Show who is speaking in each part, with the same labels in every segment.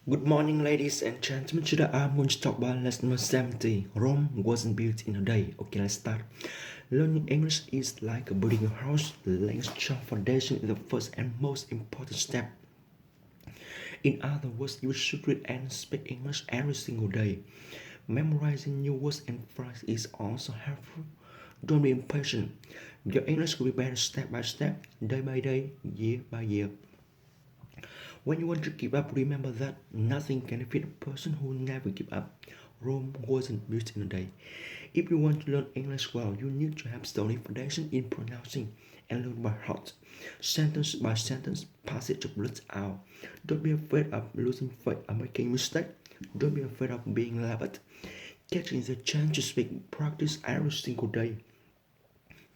Speaker 1: Good morning, ladies and gentlemen. Today I'm going to talk about lesson number 70. Rome wasn't built in a day. Okay, let's start. Learning English is like building a house. Laying a strong foundation is the first and most important step. In other words, you should read and speak English every single day. Memorizing new words and phrases is also helpful. Don't be impatient. Your English will be better step by step, day by day, year by year. When you want to give up, remember that nothing can defeat a person who never give up. Rome wasn't built in a day. If you want to learn English well, you need to have solid foundation in pronouncing and learn by heart. Sentence by sentence, passage of words out. Don't be afraid of losing faith or making mistakes. Don't be afraid of being laughed. Getting the chance to speak, practice every single day.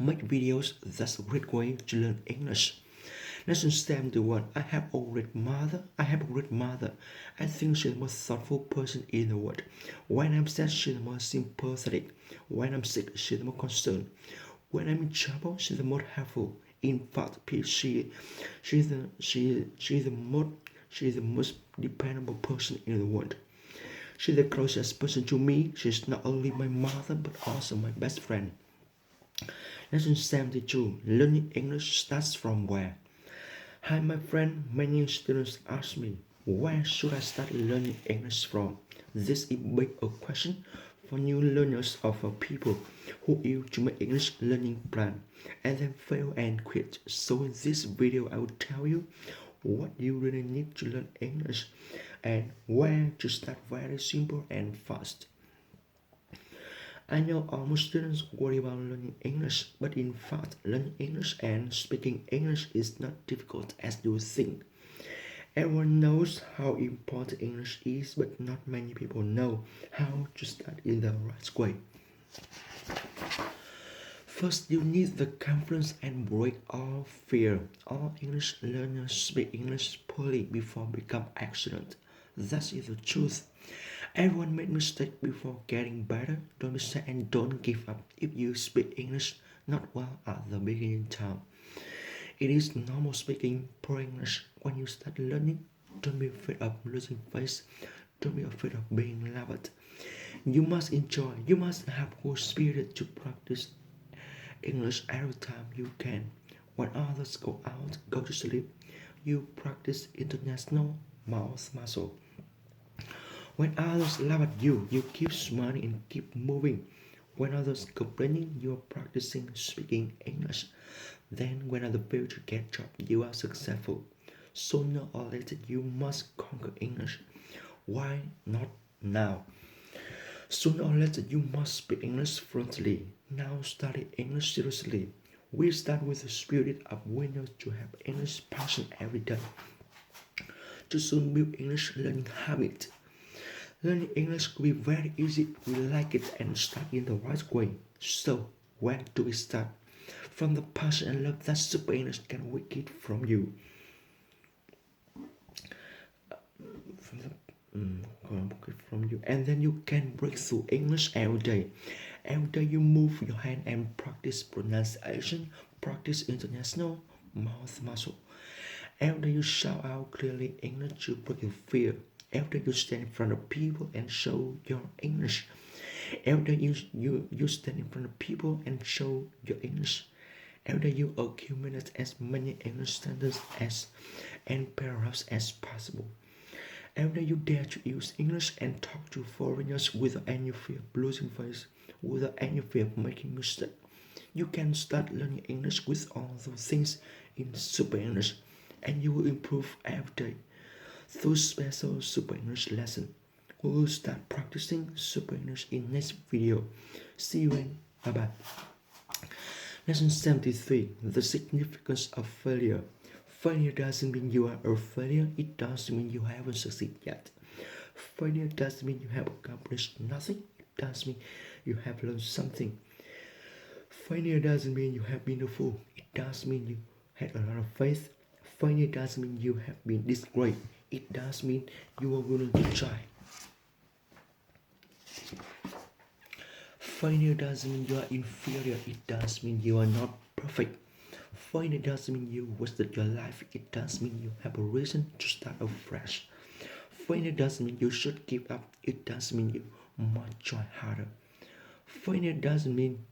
Speaker 1: Make videos, that's a great way to learn English. Lesson 71. I have a great mother. I think she's the most thoughtful person in the world. When I'm sad, she's the most sympathetic. When I'm sick, she's the most concerned. When I'm in trouble, she's the most helpful. In fact, she's the most dependable person in the world. She's the closest person to me. She's not only my mother but also my best friend. Lesson 72. Learning English starts from where? Hi, my friend. Many students ask me, where should I start learning English from? This is big a question for new learners or for people who used to make English learning plan and then fail and quit. So in this video, I will tell you what you really need to learn English and where to start very simple and fast. I know almost students worry about learning English, but in fact, learning English and speaking English is not difficult as you think. Everyone knows how important English is, but not many people know how to start in the right way. First, you need the confidence and break all fear. All English learners speak English poorly before become excellent. That is the truth. Everyone made mistakes before getting better. Don't be sad and don't give up if you speak English not well at the beginning time. It is normal speaking poor English when you start learning. Don't be afraid of losing face. Don't be afraid of being laughed. You must enjoy. You must have good spirit to practice English every time you can. When others go out, go to sleep, you practice international mouth muscle. When others laugh at you, you keep smiling and keep moving. When others complaining, you are practicing speaking English. Then when other people get job, you are successful. Sooner or later, you must conquer English. Why not now? Sooner or later, you must speak English fluently. Now study English seriously. We start with the spirit of winners to have English passion every day. To soon build English learning habit. Learning English could be very easy if we like it and start in the right way. So, where do we start? From the passion and love that Super English can get from you. From you, and then you can break through English every day. Every day you move your hand and practice pronunciation, practice international mouth muscle. Every day you shout out clearly English to break your fear. Every day you stand in front of people and show your English. Every day you stand in front of people and show your English. Every day you accumulate as many English sentences and paragraphs as possible. Every day you dare to use English and talk to foreigners without any fear of losing face, without any fear of making mistakes. You can start learning English with all those things in Super English, and you will improve every day. Through special Super English lesson, we will start practicing Super English in next video. See you and bye bye. Lesson 73. The significance of failure. Failure doesn't mean you are a failure, it doesn't mean you haven't succeeded yet. Failure doesn't mean you have accomplished nothing, it does mean you have learned something. Failure doesn't mean you have been a fool, it does mean you had a lot of faith. Failure doesn't mean you have been disgraced, it does mean you are willing to try. Failure doesn't mean you are inferior, it does mean you are not perfect. Failure doesn't mean you wasted your life, it does mean you have a reason to start afresh. Failure doesn't mean you should give up. It does mean you must try harder. Failure doesn't mean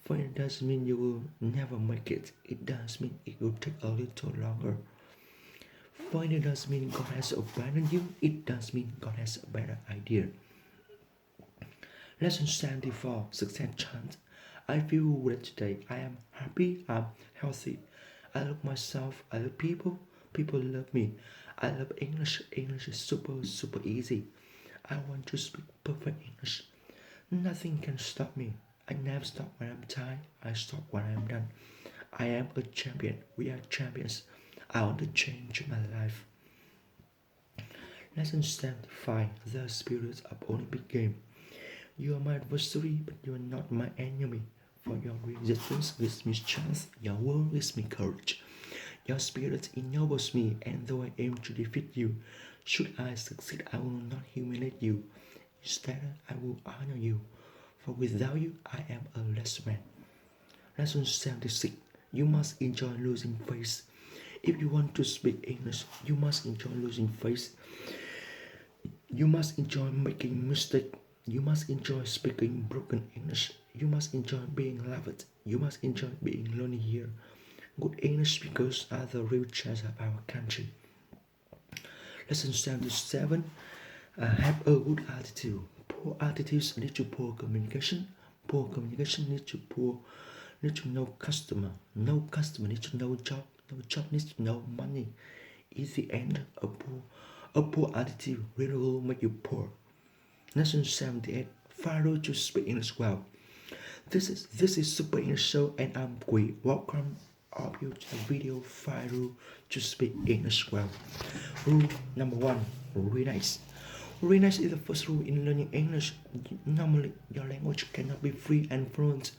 Speaker 1: failure doesn't mean you will never make it. It does mean it will take a little longer. Failure doesn't mean God has abandoned you. It does mean God has a better idea. Lesson 74, Success Chant. I feel great today. I am happy. I'm healthy. I love myself. I love people. People love me. I love English. English is super, super easy. I want to speak perfect English. Nothing can stop me. I never stop when I'm tired. I stop when I'm done. I am a champion. We are champions. I want to change my life. Lesson 75, The Spirit of Olympic Game. You are my adversary, but you are not my enemy. For your resistance gives me strength, your word gives me courage. Your spirit ennobles me, and though I aim to defeat you, should I succeed, I will not humiliate you. Instead, I will honor you. For without you, I am a less man. Lesson 76. You must enjoy losing face. If you want to speak English, you must enjoy losing face. You must enjoy making mistakes. You must enjoy speaking broken English. You must enjoy being laughed. You must enjoy being lonely here. Good English speakers are the real treasure of our country. Lesson 77. Have a good attitude. Poor attitudes lead to poor communication. Poor communication leads to no customer. No customer needs to no job. No job needs to no money. Is the end of a poor attitude really will make you poor. Lesson 78. Pharaoh to speak English well. This is Super English Show, and I'm Quỳ. Welcome all of you to the video Pharaoh to speak English well. Rule number 1. Read nice. Read nice is the first rule in learning English. Normally, your language cannot be free and fluent.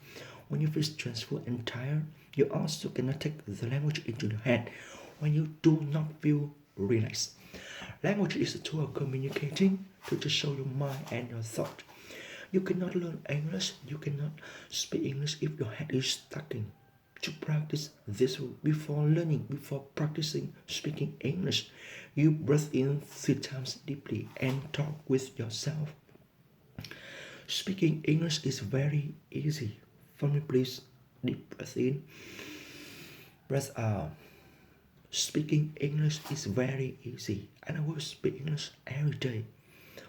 Speaker 1: When you feel stressful and tired, you also cannot take the language into your head when you do not feel read nice. Language is a tool of communicating to just show your mind and your thought. You cannot learn English, you cannot speak English if your head is stuck in. To practice this rule before learning, before practicing speaking English, you breathe in 3 times deeply and talk with yourself. Speaking English is very easy. For me, please, deep breath in, breath out. Speaking English is very easy, and I will speak English every day.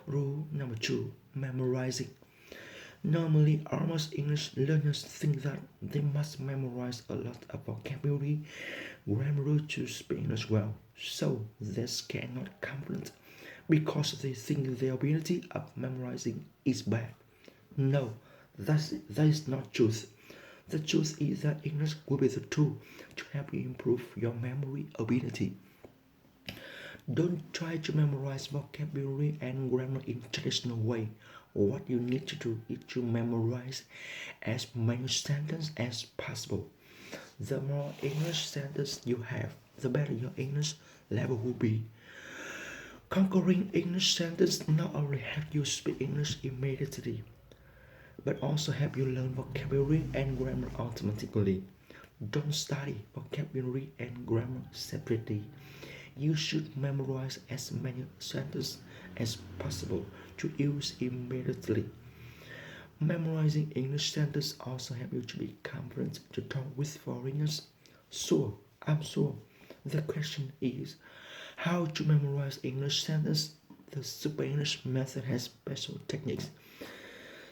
Speaker 1: Rule number 2, memorizing. Normally, almost English learners think that they must memorize a lot of vocabulary, grammar to speak English well, so they cannot confident because they think their ability of memorizing is bad. No, that is not truth. The truth is that English will be the tool to help you improve your memory ability. Don't try to memorize vocabulary and grammar in traditional way. What you need to do is to memorize as many sentences as possible. The more English sentences you have, the better your English level will be. Conquering English sentence not only help you speak English immediately, but also help you learn vocabulary and grammar automatically. Don't study vocabulary and grammar separately. You should memorize as many sentences as possible to use immediately. Memorizing English sentences also help you to be confident to talk with foreigners. So, I'm sure the question is how to memorize English sentences. The Super English method has special techniques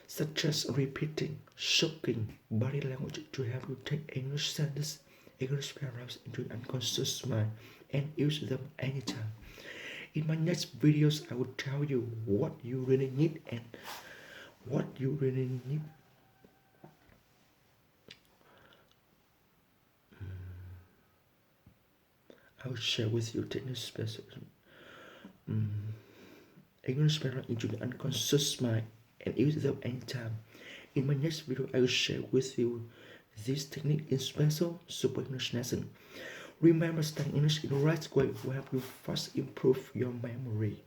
Speaker 1: such as repeating, shocking body language to help you take English sentences, English paragraphs into your unconscious mind and use them anytime. In my next videos, I will tell you what you really need and what you really need. I will share with you techniques special English paragraph into the unconscious mind and use them anytime. In my next video, I will share with you this technique in special Super English lesson. Remember, studying English in the right way will help you fast improve your memory.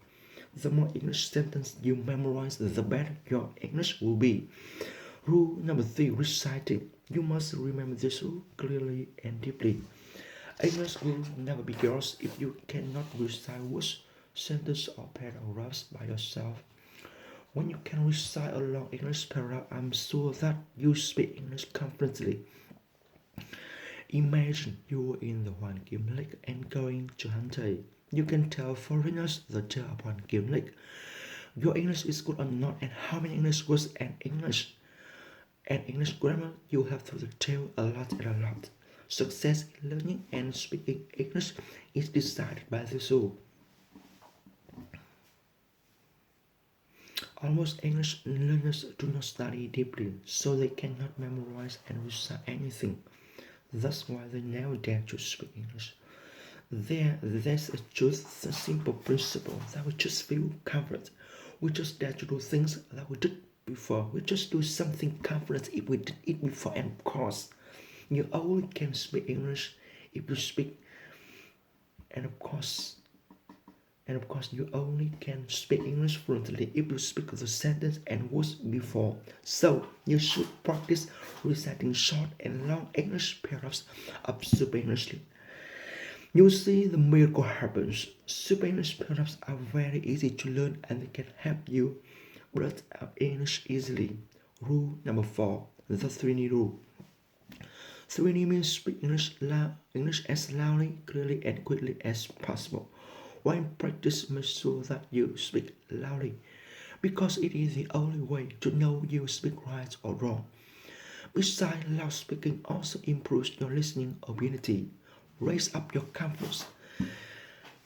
Speaker 1: The more English sentence you memorize, the better your English will be. Rule number 3, reciting. You must remember this rule clearly and deeply. English will never be yours if you cannot recite words, sentences, or paragraphs by yourself. When you can recite a long English paragraph, I'm sure that you speak English confidently. Imagine you're in the Hoàng Kim Lake and going to Hantai. You can tell foreigners the tale of Hoàng Kim Lake. Your English is good or not, and how many English words and English grammar you have to tell a lot and a lot. Success in learning and speaking English is decided by the soul. Almost English learners do not study deeply, so they cannot memorize and recite anything. That's why they never dare to speak English. There's just a simple principle that we just feel comfort. We just dare to do things that we did before. We just do something confident if we did it before, and of course, you only can speak English if you speak, and of course, you only can speak English fluently if you speak the sentence and words before. So you should practice reciting short and long English paragraphs of Super English. You see the miracle happens. Super English paragraphs are very easy to learn and they can help you blurt out English easily. Rule number 4, the 3 rule. 3 means speak English as loudly, clearly, and quickly as possible. While practice, make sure that you speak loudly, because it is the only way to know you speak right or wrong. Besides, loud speaking also improves your listening ability. Raise up your confidence.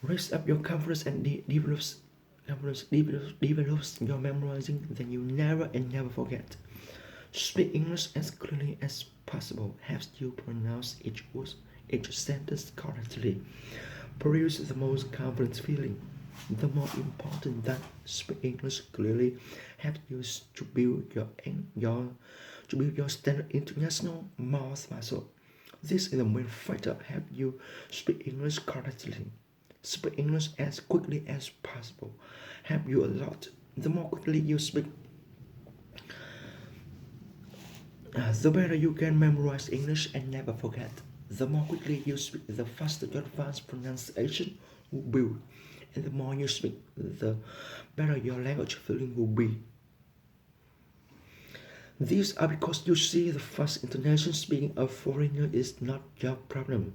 Speaker 1: Raise up your confidence and develops your memorizing. Then you never and never forget. Speak English as clearly as possible helps you pronounce each word, each sentence correctly. Produce the most confident feeling. The more important that speak English clearly helps you to build your standard international mouth muscle. This is the main factor help you speak English correctly. Speak English as quickly as possible help you a lot. The more quickly you speak, the better you can memorize English and never forget. The more quickly you speak, the faster your advanced pronunciation will build. And the more you speak, the better your language feeling will be. These are because you see the fast intonation speaking of foreigner is not your problem.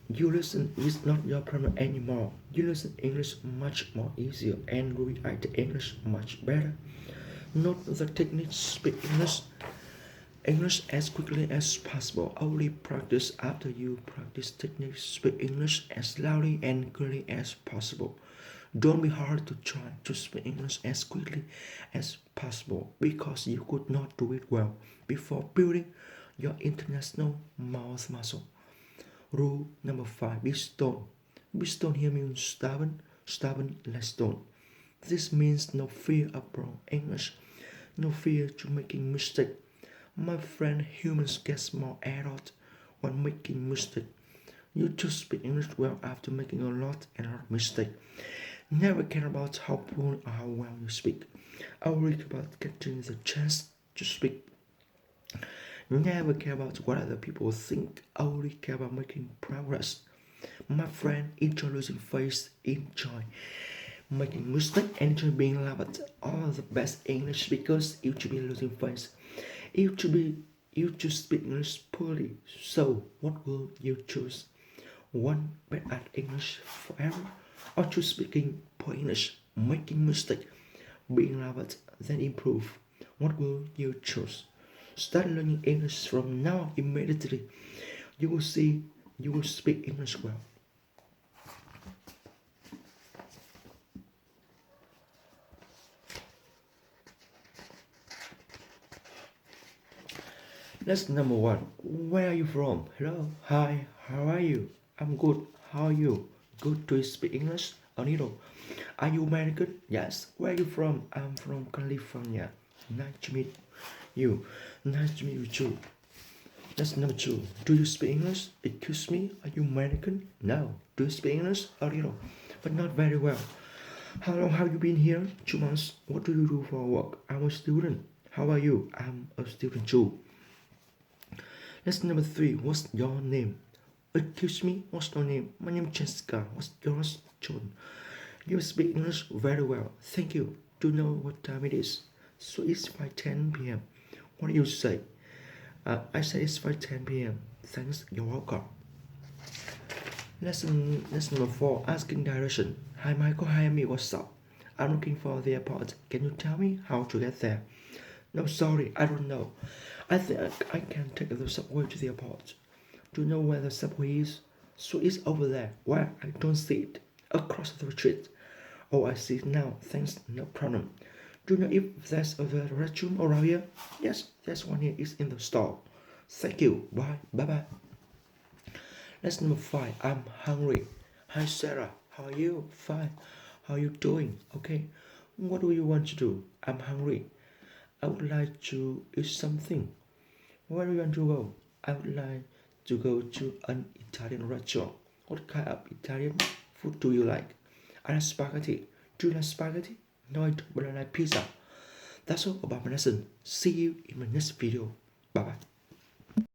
Speaker 1: You listen is not your problem anymore. You listen English much more easier and react English much better. Note the technique speak English as quickly as possible. Only practice after you practice techniques. Speak English as loudly and clearly as possible. Don't be hard to try to speak English as quickly as possible because you could not do it well before building your international mouth muscle. Rule number 5, be stone. Be stone here means stubborn like stone. This means no fear of wrong English, no fear to making mistake. My friend, humans get more adult when making mistake. You just speak English well after making a lot of mistake. Never care about how poor or how well you speak. Only care about getting the chance to speak. Never care about what other people think. Only care about making progress. My friend, enjoy losing face, enjoy making mistake, enjoy being loved. All the best English speakers used to be losing face. You to speak English poorly. So what will you choose? One bad at English forever, or to speaking poor English, making mistake, being loved, then improve? What will you choose? Start learning English from now immediately. You will see you will speak English well. Lesson number 1. Where are you from? Hello, hi, how are you? I'm good, how are you? Good to speak English a little. Are you American? Yes. Where are you from? I'm from California. Nice to meet you. Nice to meet you too. Lesson number 2. Do you speak English? Excuse me, are you American? No. Do you speak English? A little, but not very well. How long have you been here? 2 months. What do you do for work? I'm a student. How are you? I'm a student too. Lesson number 3. What's your name? Excuse me, what's your name? My name is Jessica. What's yours, John? You speak English very well. Thank you. Do you know what time it is? So it's 5:10 p.m. What do you say? I say it's 5:10 p.m. Thanks, you're welcome. Lesson number 4, asking direction. Hi Michael, hi Amy, what's up? I'm looking for the airport. Can you tell me how to get there? No, sorry, I don't know. I think I can take the subway to the airport. Do you know where the subway is? So it's over there. Where? I don't see it. Across the street. Oh, I see it now. Thanks, no problem. Do you know if there's a restroom around here? Yes, there's one here. It's in the store. Thank you. Bye. Bye bye. Lesson number 5. I'm hungry. Hi Sarah. How are you? Fine. How are you doing? Okay. What do you want to do? I'm hungry. I would like to eat something. Where do you want to go? I would like to go to an Italian restaurant. What kind of Italian food do you like? I like spaghetti. Do you like spaghetti? No, I don't, but I like pizza. That's all about my lesson. See you in my next video. Bye bye.